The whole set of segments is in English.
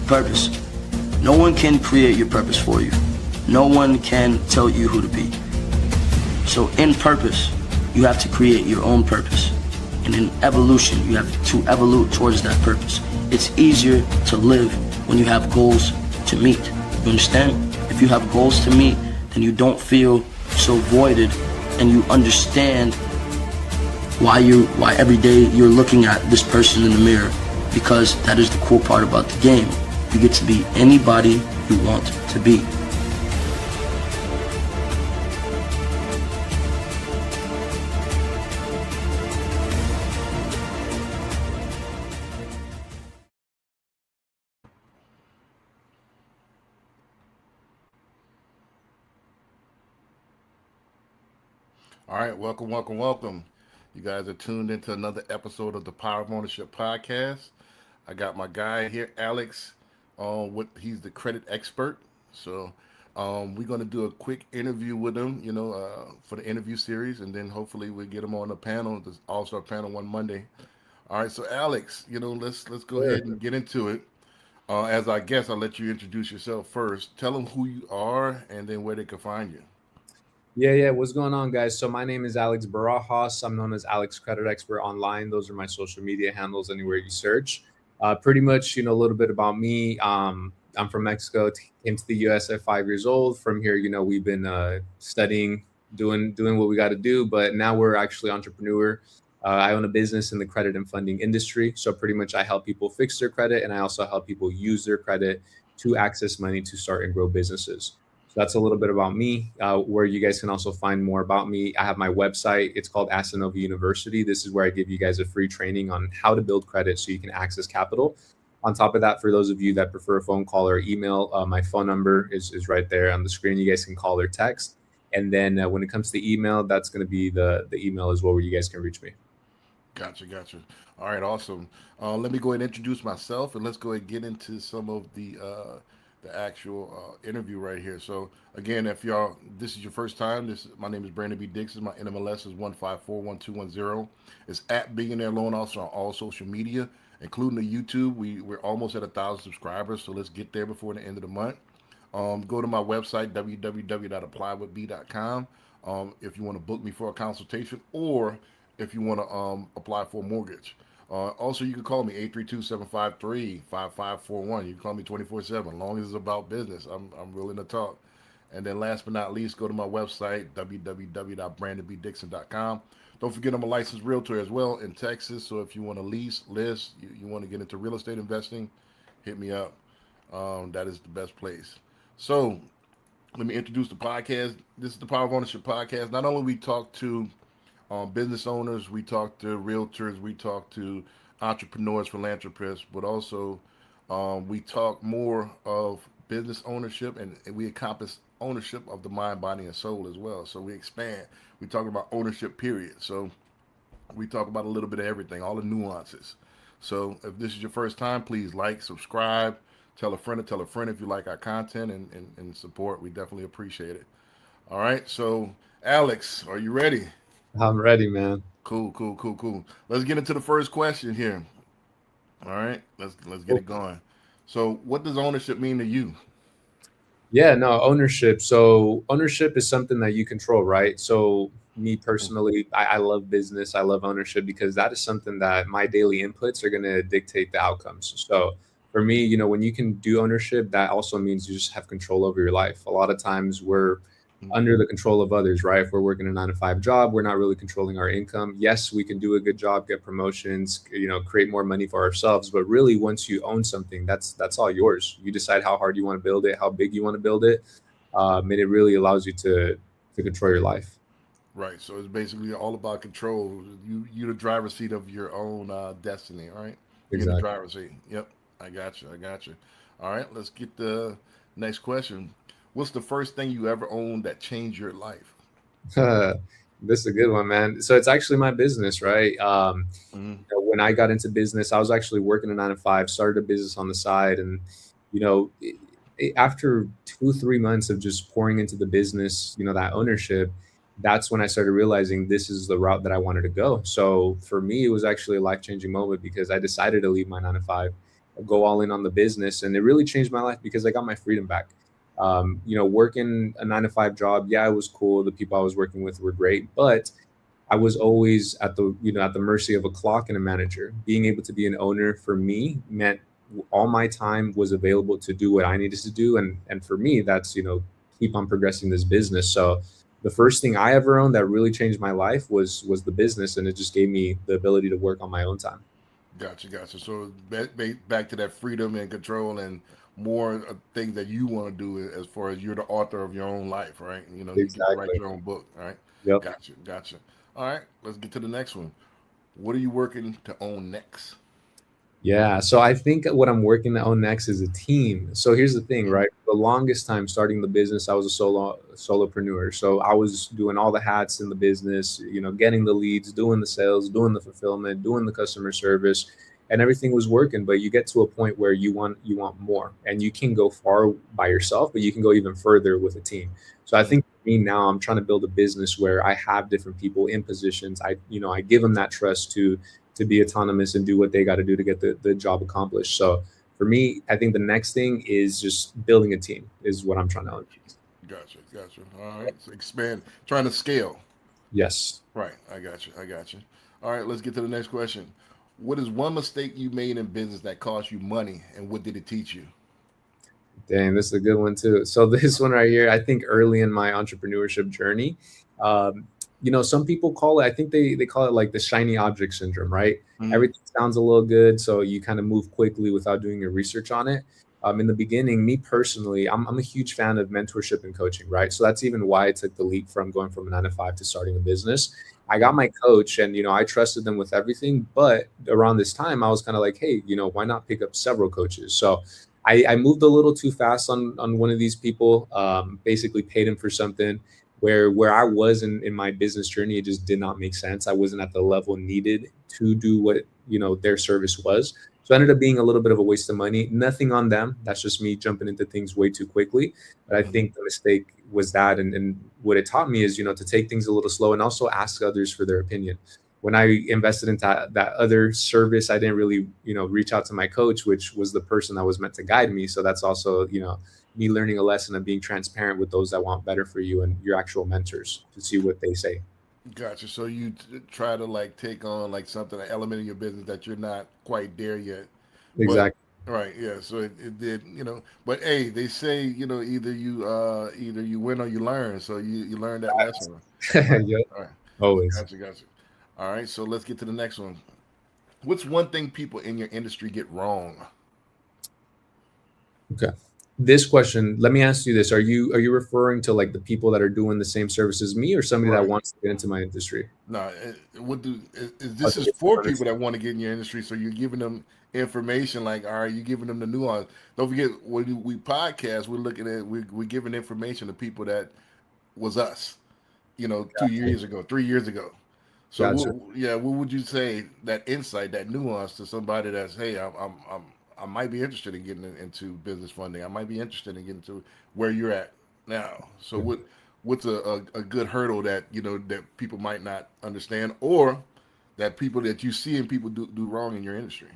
Purpose. No one can create your purpose for you. No one can tell you who to be. So in purpose, you have to create your own purpose. And in evolution, you have to evolve towards that purpose. It's easier to live when you have goals to meet. You understand? If you have goals to meet, then you don't feel so voided, and you understand why every day you're looking at this person in the mirror, because that is the cool part about the game. You get to be anybody you want to be. All right, welcome. You guys are tuned into another episode of the Power of Ownership podcast. I got my guy here, Alex. He's the credit expert. So we're going to do a quick interview with him, for the interview series, and then hopefully we'll get him on the panel, the All-Star panel one Monday. All right, so Alex, let's go ahead and get into it. As our guest, I'll let you introduce yourself first. Tell them who you are and then where they can find you. Yeah. What's going on, guys? So my name is Alex Barajas. I'm known as Alex Credit Expert online. Those are my social media handles anywhere you search. Pretty much, a little bit about me. I'm from Mexico, came to the US at 5 years old. From here, we've been studying, doing what we got to do. But now we're actually entrepreneur. I own a business in the credit and funding industry. So pretty much I help people fix their credit, and I also help people use their credit to access money to start and grow businesses. That's a little bit about me, where you guys can also find more about me. I have my website. It's called Asanova University. This is where I give you guys a free training on how to build credit so you can access capital. On top of that, for those of you that prefer a phone call or email, my phone number is right there on the screen. You guys can call or text. And then when it comes to email, that's going to be the email as well, where you guys can reach me. Gotcha. All right, awesome. Let me go ahead and introduce myself, and let's go ahead and get into some of the actual interview right here. So again, if this is your first time, my name is Brandon B. Dixon. My NMLS is 1541210. It's at Billionaire Loan Officer on all social media, including the YouTube. We're almost at 1,000 subscribers, so let's get there before the end of the month. Go to my website, www.applywithb.com, if you want to book me for a consultation, or if you want to apply for a mortgage. Also, you can call me 832-753-5541. You can call me 24/7. As long as it's about business, I'm willing to talk. And then last but not least, go to my website, www.brandonbdixon.com. Don't forget I'm a licensed realtor as well in Texas. So if you want to lease, list, you want to get into real estate investing, hit me up. That is the best place. So let me introduce the podcast. This is the Power of Ownership podcast. Not only we talk to business owners, we talk to realtors, we talk to entrepreneurs, philanthropists, but also we talk more of business ownership, and we encompass ownership of the mind, body, and soul as well. So we expand. We talk about ownership, period. So we talk about a little bit of everything, all the nuances. So if this is your first time, please like, subscribe, tell a friend if you like our content, and support. We definitely appreciate it. All right. So Alex, are you ready? I'm ready, man. Cool. Let's get into the first question here. All right, let's get it going. So what does ownership mean to you? Yeah, no, ownership. So ownership is something that you control, right? So me personally, I love business. I love ownership because that is something that my daily inputs are going to dictate the outcomes. So for me, when you can do ownership, that also means you just have control over your life. A lot of times we're under the control of others, right? If we're working a 9-to-5 job, we're not really controlling our income. Yes, we can do a good job, get promotions, create more money for ourselves. But really, once you own something, that's all yours. You decide how hard you want to build it, how big you want to build it. And it really allows you to control your life. Right. So it's basically all about control. You're the driver's seat of your own destiny, right? You're in the driver's seat. Yep. I got you. All right. Let's get the next question. What's the first thing you ever owned that changed your life? This is a good one, man. So it's actually my business, right? When I got into business, I was actually working a 9-to-5, started a business on the side. And, after 2-3 months of just pouring into the business, that ownership, that's when I started realizing this is the route that I wanted to go. So for me, it was actually a life-changing moment because I decided to leave my 9-to-5 go all in on the business. And it really changed my life because I got my freedom back. Working a 9 to 5 job, yeah, it was cool. The people I was working with were great, but I was always at the mercy of a clock and a manager. Being able to be an owner for me meant all my time was available to do what I needed to do. And for me, that's, keep on progressing this business. So the first thing I ever owned that really changed my life was the business. And it just gave me the ability to work on my own time. Gotcha. So back to that freedom and control and more things that you want to do as far as you're the author of your own life, right? You get to write your own book, right? Yep. Gotcha. All right, let's get to the next one. What are you working to own next? Yeah. So I think what I'm working to own next is a team. So here's the thing, right? The longest time starting the business, I was a solopreneur. So I was doing all the hats in the business, getting the leads, doing the sales, doing the fulfillment, doing the customer service, and everything was working. But you get to a point where you want more, and you can go far by yourself, but you can go even further with a team. So I think for me now, I'm trying to build a business where I have different people in positions. I give them that trust to be autonomous and do what they got to do to get the job accomplished. So for me, I think the next thing is just building a team is what I'm trying to own. Gotcha. All right, so expand, trying to scale. Yes. Right, I got you. All right, let's get to the next question. What is one mistake you made in business that cost you money, and what did it teach you? Dang, this is a good one too. So this one right here, I think early in my entrepreneurship journey, some people call it, I think they call it like the shiny object syndrome, right? Mhm. Everything sounds a little good, so you kind of move quickly without doing your research on it. In the beginning, me personally, I'm a huge fan of mentorship and coaching, right? So that's even why I took the leap from going from a 9 to 5 to starting a business. I got my coach and, I trusted them with everything. But around this time, I was kind of like, hey, why not pick up several coaches? So I moved a little too fast on one of these people, basically paid him for something where I was in my business journey. It just did not make sense. I wasn't at the level needed to do what, their service was. So it ended up being a little bit of a waste of money. Nothing on them. That's just me jumping into things way too quickly. But I think the mistake was that. And what it taught me is, to take things a little slow and also ask others for their opinion. When I invested into that other service, I didn't really, reach out to my coach, which was the person that was meant to guide me. So that's also, me learning a lesson of being transparent with those that want better for you and your actual mentors to see what they say. Gotcha. So you try to take on something, an element in your business that you're not quite there yet. Exactly. But, right. Yeah. So it did, but hey, they say, either you win or you learn. So you learned that lesson. Yep. All right. Always. Gotcha. All right. So let's get to the next one. What's one thing people in your industry get wrong? Okay. This question, let me ask you this. Are you referring to the people that are doing the same service as me or somebody that wants to get into my industry? No, this is for people that want to get in your industry. So you're giving them information all right, you're giving them the nuance. Don't forget, when we podcast, we're looking at, we're giving information to people that was us, 2 years ago, 3 years ago. So what would you say that insight, that nuance to somebody that's, hey, I might be interested in getting into business funding. I might be interested in getting to where you're at now. So what's a good hurdle that that people might not understand, or that people that you see and people do wrong in your industry?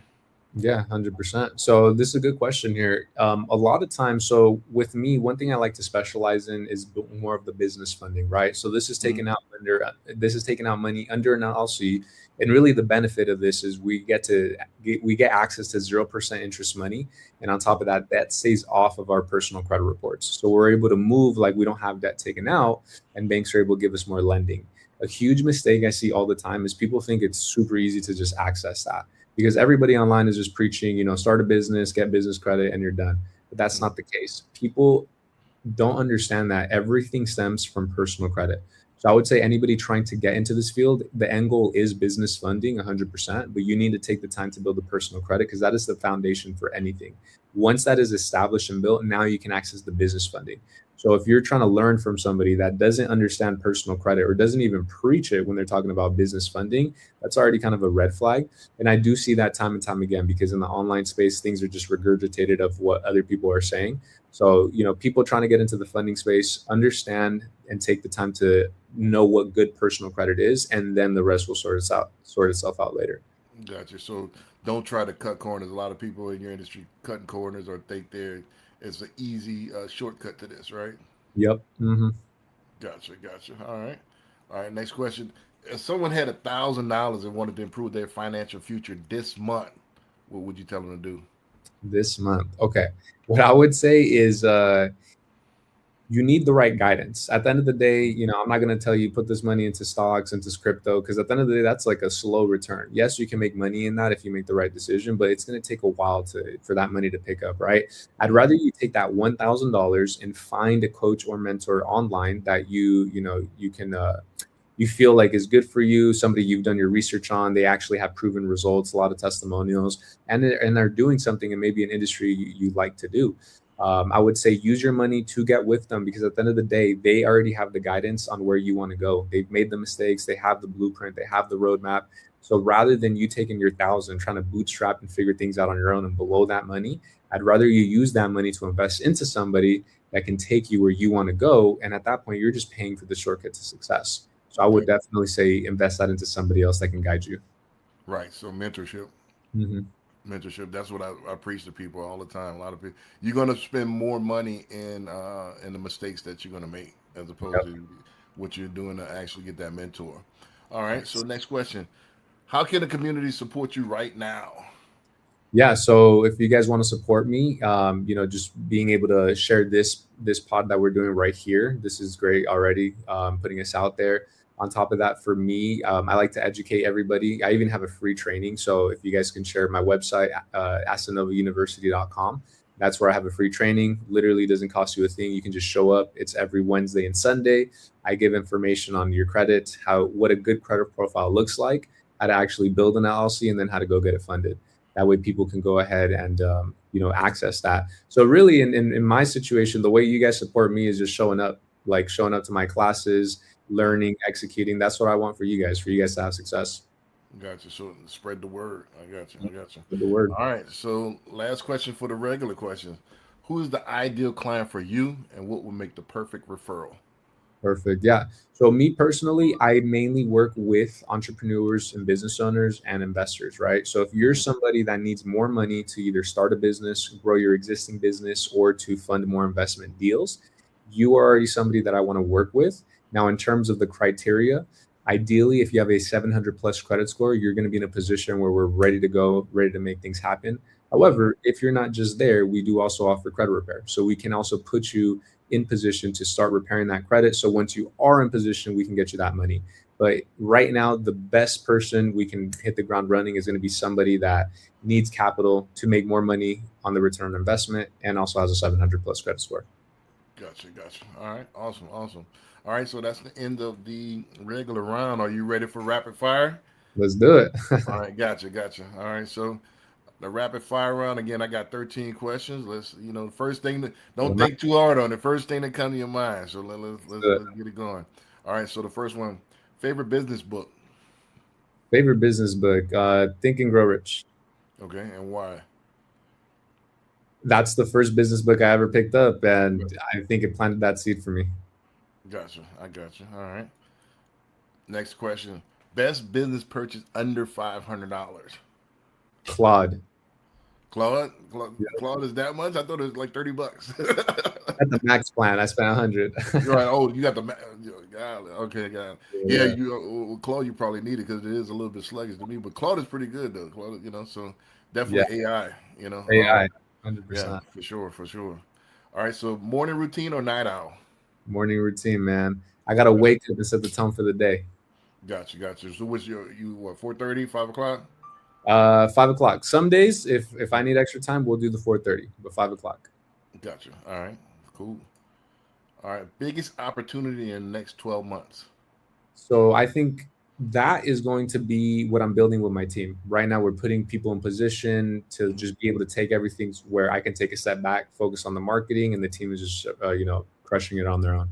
Yeah, 100%. So this is a good question here. A lot of times, so with me, one thing I like to specialize in is more of the business funding, right? So this is taking out money under an LLC, and really the benefit of this is we get access to 0% interest money, and on top of that, that stays off of our personal credit reports. So we're able to move we don't have debt taken out, and banks are able to give us more lending. A huge mistake I see all the time is people think it's super easy to just access that, because everybody online is just preaching, start a business, get business credit, and you're done. But that's not the case. People don't understand that everything stems from personal credit. So I would say anybody trying to get into this field, the end goal is business funding 100%, but you need to take the time to build a personal credit because that is the foundation for anything. Once that is established and built, now you can access the business funding. So if you're trying to learn from somebody that doesn't understand personal credit or doesn't even preach it when they're talking about business funding, that's already kind of a red flag. And I do see that time and time again, because in the online space, things are just regurgitated of what other people are saying. So, people trying to get into the funding space, understand and take the time to know what good personal credit is, and then the rest will sort itself out later. Gotcha. So don't try to cut corners. A lot of people in your industry cutting corners or think it's an easy shortcut to this, right? Yep. Gotcha. Gotcha. All right. All right. Next question. If someone had $1,000 and wanted to improve their financial future this month, what would you tell them to do? This month. Okay. What I would say is you need the right guidance. At the end of the day, I'm not going to tell you put this money into stocks, into crypto, because at the end of the day, that's like a slow return. Yes, you can make money in that if you make the right decision, but it's going to take a while for that money to pick up, right? I'd rather you take that $1,000 and find a coach or mentor online that you can you feel like is good for you, somebody you've done your research on, they actually have proven results, a lot of testimonials, and they're doing something in maybe an industry you like to do. I would say use your money to get with them, because at the end of the day, they already have the guidance on where you want to go. They've made the mistakes, they have the blueprint, they have the roadmap. So rather than you taking your thousand, trying to bootstrap and figure things out on your own and below that money, I'd rather you use that money to invest into somebody that can take you where you want to go. And at that point, you're just paying for the shortcut to success. So I would Okay. definitely say invest that into somebody else that can guide you. Right. So mentorship. Hmm. Mentorship. That's what I preach to people all the time. A lot of people, you're going to spend more money in the mistakes that you're going to make as opposed Yep. to what you're doing to actually get that mentor. All right. So next question: how can the community support you right now? Yeah. So if you guys want to support me, just being able to share this pod that we're doing right here, this is great already. Putting us out there. On top of that, for me, I like to educate everybody. I even have a free training. So if you guys can share my website, asanovauniversity.com, that's where I have a free training. Literally doesn't cost you a thing. You can just show up. It's every Wednesday and Sunday. I give information on your credit, what a good credit profile looks like, how to actually build an LLC, and then how to go get it funded. That way people can go ahead and access that. So really in my situation, the way you guys support me is just showing up, like showing up to my classes, learning, executing. That's what I want for you guys to have success. Gotcha. So spread the word. I got you. I got you. With the word. All right. So last question for the regular questions: who is the ideal client for you, and what would make the perfect referral? Perfect. Yeah. So me personally, I mainly work with entrepreneurs and business owners and investors, right? So if you're somebody that needs more money to either start a business, grow your existing business, or to fund more investment deals, you are already somebody that I want to work with. Now, in terms of the criteria, ideally, if you have a 700 plus credit score, you're going to be in a position where we're ready to go, ready to make things happen. However, if you're not just there, we do also offer credit repair. So we can also put you in position to start repairing that credit. So once you are in position, we can get you that money. But right now, the best person we can hit the ground running is going to be somebody that needs capital to make more money on the return on investment and also has a 700 plus credit score. Gotcha. Gotcha. All right. Awesome. Awesome. All right. So that's the end of the regular round. Are you ready for rapid fire? Let's do it. All right. Gotcha. Gotcha. All right. So the rapid fire round again. I got 13 questions. The first thing that don't think too hard on it. First thing that come to your mind. So let's get it going. All right. So the first one, favorite business book. Favorite business book, Think and Grow Rich. Okay, and why? That's the first business book I ever picked up, and I think it planted that seed for me. Gotcha. I gotcha. All right. Next question. Best business purchase under $500. Claude. Claude is that much? I thought it was like $30. At the max plan, I spent 100. You're right. Oh, you got the okay, got it. Yeah, Yeah. Claude you probably need it because it is a little bit sluggish to me. But Claude is pretty good though. Claude, so Yeah. definitely AI. AI, Yeah, 100%. for sure, for sure. All right. So morning routine or night owl? Morning routine, man. I gotta wake up and set the tone for the day. Gotcha. So what's you what 4:30, 5 o'clock? 5 o'clock. Some days, if I need extra time, we'll do the 4:30, but 5 o'clock. Gotcha. All right. Cool. All right. Biggest opportunity in the next 12 months. So I think that is going to be what I'm building with my team. Right now, we're putting people in position to just be able to take everything where I can take a step back, focus on the marketing, and the team is just crushing it on their own.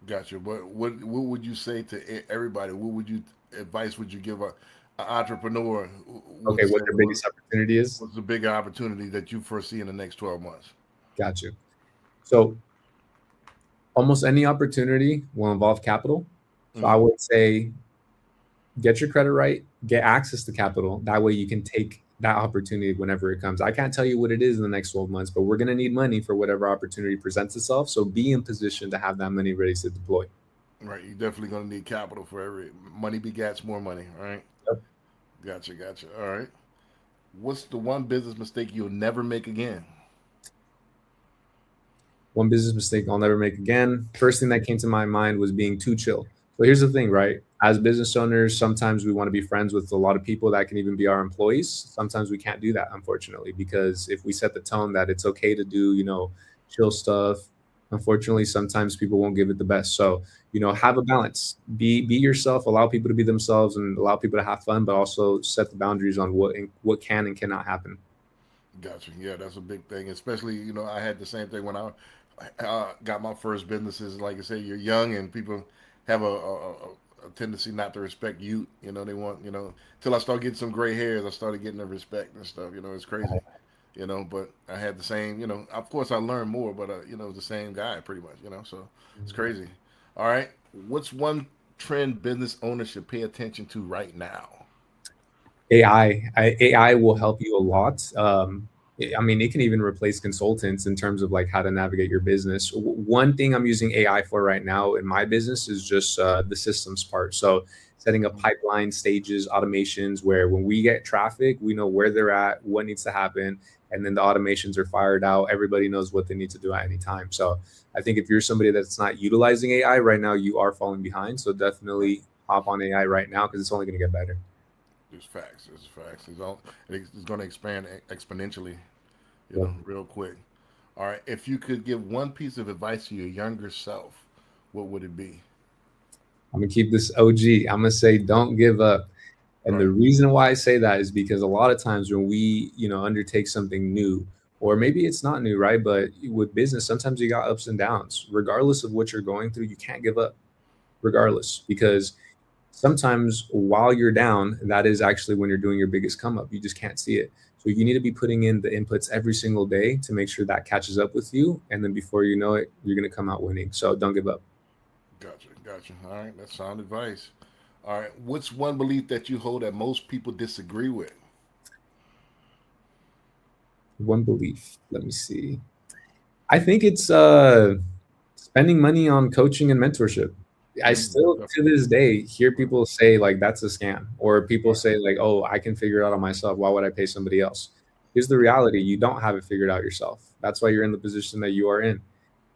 Gotcha. But what would you say to everybody? What advice would you give an entrepreneur? Okay, what their biggest opportunity is? What's the big opportunity that you foresee in the next 12 months? Got you. So almost any opportunity will involve capital. So I would say get your credit right, get access to capital. That way you can take that opportunity whenever it comes. I can't tell you what it is in the next 12 months, but we're going to need money for whatever opportunity presents itself. So be in position to have that money ready to deploy. Right. You're definitely going to need capital for every money begets more money. Right. Yep. Gotcha. Gotcha. All right. What's the one business mistake you'll never make again? One business mistake I'll never make again. First thing that came to my mind was being too chill. So here's the thing, right? As business owners, sometimes we want to be friends with a lot of people that can even be our employees. Sometimes we can't do that, unfortunately, because if we set the tone that it's okay to do, chill stuff, unfortunately, sometimes people won't give it the best. So, have a balance. Be yourself, allow people to be themselves and allow people to have fun, but also set the boundaries on what can and cannot happen. Gotcha. Yeah, that's a big thing. Especially, I had the same thing when I got my first businesses. Like I say, you're young and people have a tendency not to respect you. They want, till I start getting some gray hairs, I started getting the respect and stuff. It's crazy. But I had the same, of course I learned more, but, the same guy pretty much, so it's crazy. All right. What's one trend business owners should pay attention to right now? AI will help you a lot. I mean, it can even replace consultants in terms of like how to navigate your business. One thing I'm using AI for right now in my business is just the systems part. So setting up pipeline stages, automations, where when we get traffic, we know where they're at, what needs to happen, and then the automations are fired out. Everybody knows what they need to do at any time. So I think if you're somebody that's not utilizing AI right now, you are falling behind. So definitely hop on AI right now because it's only going to get better. It's facts. It's facts. It's going to expand exponentially, Yeah. real quick. All right. If you could give one piece of advice to your younger self, what would it be? I'm gonna keep this OG. I'm gonna say don't give up. And Right. the reason why I say that is because a lot of times when we, undertake something new, or maybe it's not new, right? But with business, sometimes you got ups and downs. Regardless of what you're going through, you can't give up, regardless, because sometimes while you're down, that is actually when you're doing your biggest come up. You just can't see it. So you need to be putting in the inputs every single day to make sure that catches up with you. And then before you know it, you're gonna come out winning. So don't give up. Gotcha. Gotcha. All right. That's sound advice. All right. What's one belief that you hold that most people disagree with? One belief. Let me see. I think it's spending money on coaching and mentorship. I still to this day hear people say like that's a scam, or people say like, oh, I can figure it out on myself. Why would I pay somebody else? Here's the reality: you don't have it figured out yourself. That's why you're in the position that you are in.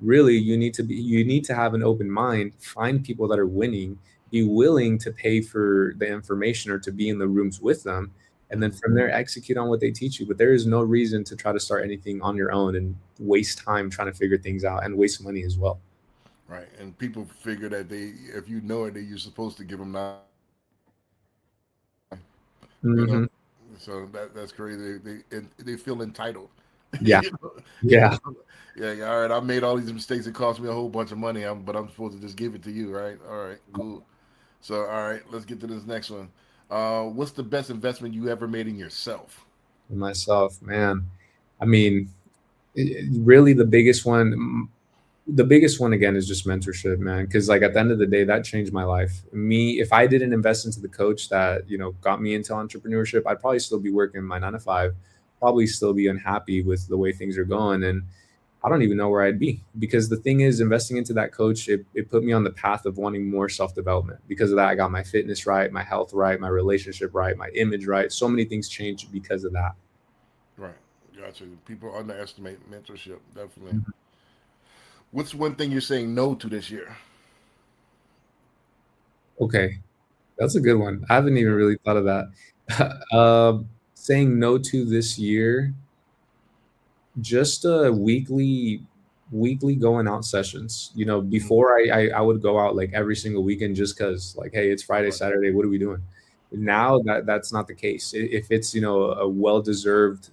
Really, you need to have an open mind, find people that are winning, be willing to pay for the information or to be in the rooms with them, and then from there execute on what they teach you. But there is no reason to try to start anything on your own and waste time trying to figure things out and waste money as well. Right. And people figure that if you know it, that you're supposed to give them that, you know. Hmm. So that's crazy. They feel entitled. Yeah. you know? You Yeah. know? Yeah, yeah. All right. I made all these mistakes. It cost me a whole bunch of money. But I'm supposed to just give it to you, right? All right. Cool. So, all right. Let's get to this next one. What's the best investment you ever made in yourself? Myself, man. I mean, really the biggest one again is just mentorship, man, because like at the end of the day that changed my life. Me, if I didn't invest into the coach that got me into entrepreneurship, I'd probably still be working my 9 to 5, probably still be unhappy with the way things are going, and I don't even know where I'd be. Because the thing is, investing into that coach, it put me on the path of wanting more self-development. Because of that, I got my fitness right, my health right, my relationship right, my image right. So many things changed because of that. Right. Gotcha. People underestimate mentorship. Definitely. What's one thing you're saying no to this year? Okay, that's a good one. I haven't even really thought of that. Saying no to this year, just weekly going out sessions. Mhm. Before I would go out like every single weekend just because like, hey, it's Friday, Right. Saturday, what are we doing? Now that's not the case. If it's a well-deserved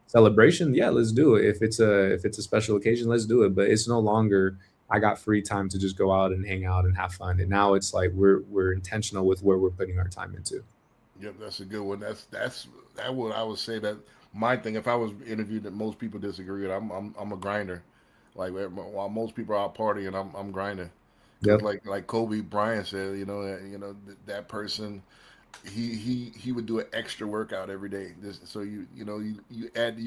celebration, yeah, let's do it. If it's a special occasion, let's do it. But it's no longer I got free time to just go out and hang out and have fun. And now it's like we're intentional with where we're putting our time into. Yep, that's a good one. That what I would say that my thing. If I was interviewed, that most people disagree with. I'm a grinder. Like while most people are out partying, I'm grinding. Yep. Like Kobe Bryant said, that person, he would do an extra workout every day. So you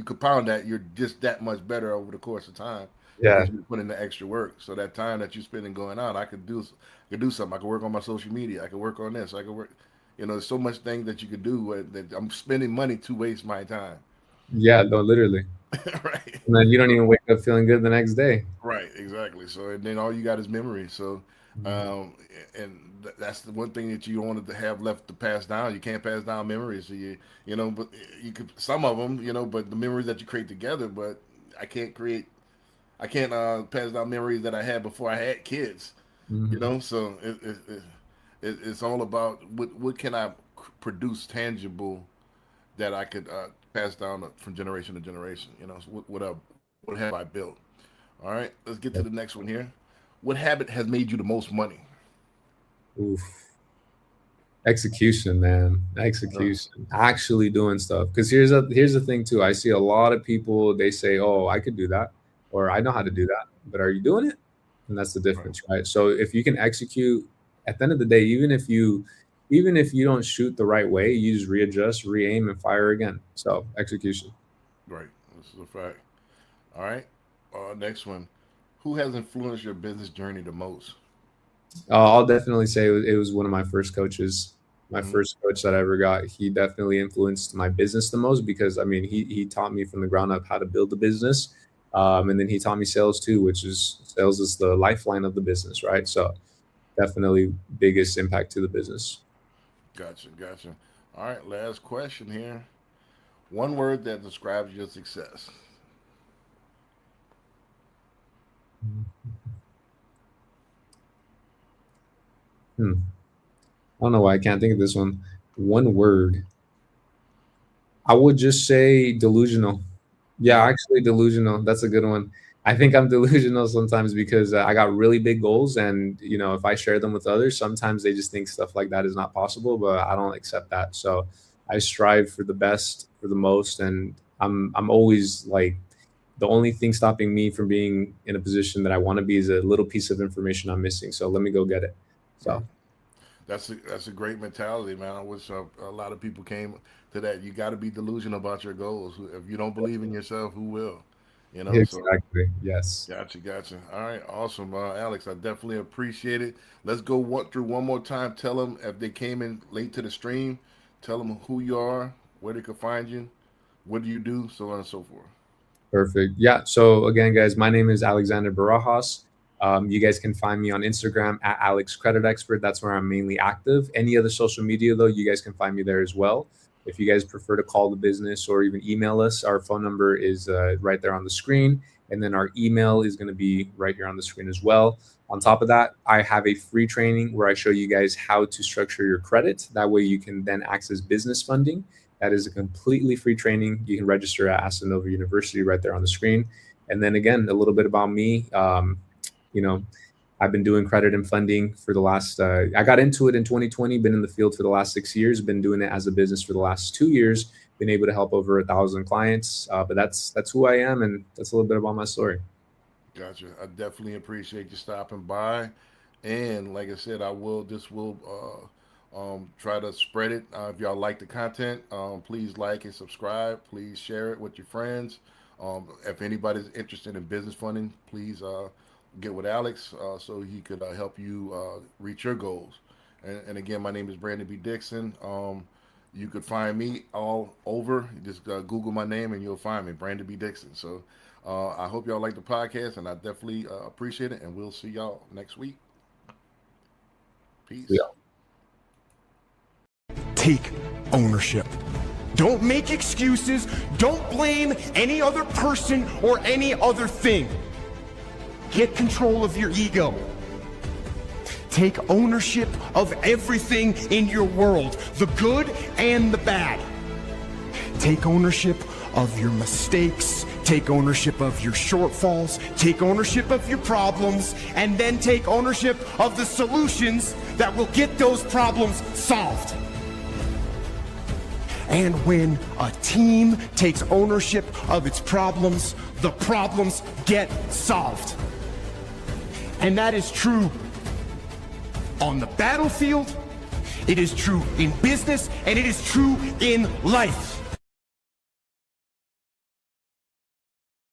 compound that, you're just that much better over the course of time Yeah. because you put in the extra work. So that time that you spend in going out, I could do something. I could work on my social media. I could work on this. I could work. There's so much things that you could do that I'm spending money to waste my time. Yeah. No, literally. Right. And then you don't even wake up feeling good the next day. Right, exactly. So, and then all you got is memory. So, Mhm. that's the one thing that you wanted to have left to pass down. You can't pass down memories. So but you could some of them, but the memories that you create together. But I can't create. I can't pass down memories that I had before I had kids. Mhm. So it's all about what can I produce tangible that I could pass down from generation to generation. So what have I built? All right, let's get to the next one here. What habit has made you the most money? Oof. Execution, man. Execution. Actually doing stuff. Because here's the thing too. I see a lot of people, they say, "Oh, I could do that," or "I know how to do that," but are you doing it? And that's the Right, difference, right? So if you can execute, at the end of the day, even if you don't shoot the right way, you just readjust, re-aim, and fire again. So execution. right. This is a fact. All right. Next one. Who has influenced your business journey the most? I'll definitely say it was one of my first coaches. My Hmm. first coach that I ever got. He definitely influenced my business the most because I mean he taught me from the ground up how to build a business, and then he taught me sales too, which is sales is the lifeline of the business, right? So definitely biggest impact to the business. Gotcha, gotcha. All right, last question here. One word that describes your success. Hmm. I don't know why I can't think of this one. One word. I would just say delusional. Yeah, Mm, actually delusional. That's a good one. I think I'm delusional sometimes because I got really big goals, and if I share them with others, sometimes they just think stuff like that is not possible, but I don't accept that. So I strive for the best, for the most, and I'm always like the only thing stopping me from being in a position that I want to be is a little piece of information I'm missing. So let me go get it. right. So That's a great mentality, man. I wish a lot of people came to that. You got to be delusional about your goals. If you don't believe in yourself, who will? So exactly. Yes. gotcha, gotcha. All right, awesome, Alex. I definitely appreciate it. Let's go through one more time. Tell them if they came in late to the stream. Tell them who you are, where they could find you, what do you do, so on and so forth. Perfect. Yeah. So again, guys, my name is Alexander Barajas. You guys can find me on Instagram at Alex Credit Expert. That's where I'm mainly active. Any other social media, though, you guys can find me there as well. If you guys prefer to call the business or even email us, our phone number is right there on the screen. And then our email is going to be right here on the screen as well. On top of that, I have a free training where I show you guys how to structure your credit. That way you can then access business funding. That is a completely free training. You can register at Asanova University right there on the screen. And then again, a little bit about me. You know, I've been doing credit and funding for the last. I got into it in 2020. Been in the field for the last 6 years. Been doing it as a business for the last 2 years. Been able to help over 1,000 clients. But that's who I am, and that's a little bit about my story. Gotcha. I definitely appreciate you stopping by, and like I said, I will. This will try to spread it. If y'all like the content, please like and subscribe. Please share it with your friends. If anybody's interested in business funding, please get with Alex so he could help you reach your goals. And again, my name is Brandon B. Dixon. You could find me all over. Just Google my name and you'll find me, Brandon B. Dixon. So I hope y'all like the podcast, and I definitely appreciate it. And we'll see y'all next week. Peace. Yeah. Take ownership. Don't make excuses. Don't blame any other person or any other thing. Get control of your ego. Take ownership of everything in your world, the good and the bad. Take ownership of your mistakes. Take ownership of your shortfalls. Take ownership of your problems. And then take ownership of the solutions that will get those problems solved. And when a team takes ownership of its problems, the problems get solved. And that is true on the battlefield, it is true in business, and it is true in life.